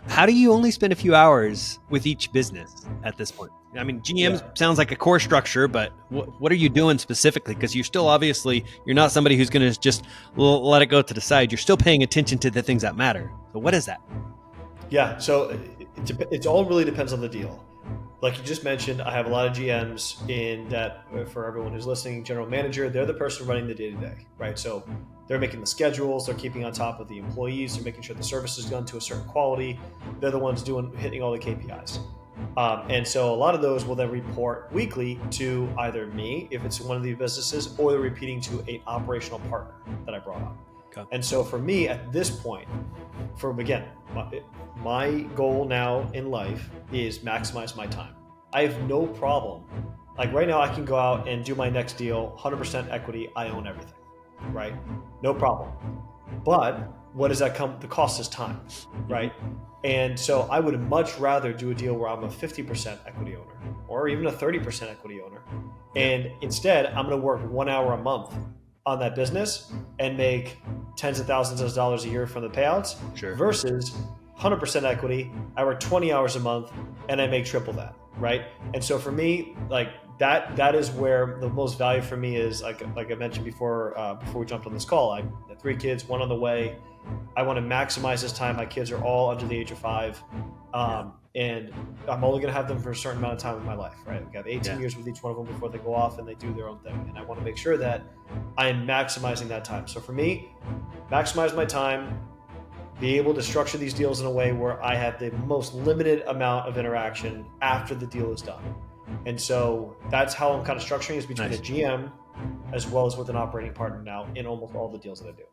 How do you only spend a few hours with each business at this point? I mean, GM Yeah. sounds like a core structure, but what are you doing specifically? Because you're still obviously you're not somebody who's going to just let it go to the side. You're still paying attention to the things that matter. So what is that? Yeah. So it all really depends on the deal. Like you just mentioned, I have a lot of GMs in that, for everyone who's listening, general manager, they're the person running the day to day, right? So they're making the schedules, they're keeping on top of the employees, they're making sure the service is done to a certain quality. They're the ones hitting all the KPIs. And so a lot of those will then report weekly to either me, if it's one of these businesses, or they're repeating to an operational partner that I brought on. Okay. And so for me at this point, again, my goal now in life is maximize my time. I have no problem. Like right now, I can go out and do my next deal, 100% equity. I own everything, right? No problem. But what does that come? The cost is time, right? And so I would much rather do a deal where I'm a 50% equity owner or even a 30% equity owner. And instead, I'm going to work 1 hour a month on that business and make tens of thousands of dollars a year from the payouts versus 100% equity. I work 20 hours a month and I make triple that, right? And so for me, like that is where the most value for me is. Like I mentioned before we jumped on this call, I have 3 kids, 1 on the way. I want to maximize this time. My kids are all under the age of 5. And I'm only going to have them for a certain amount of time in my life, right? We have 18 years with each one of them before they go off and they do their own thing. And I want to make sure that I am maximizing that time. So for me, maximize my time, be able to structure these deals in a way where I have the most limited amount of interaction after the deal is done. And so that's how I'm kind of structuring, is between a GM as well as with an operating partner now in almost all the deals that I do.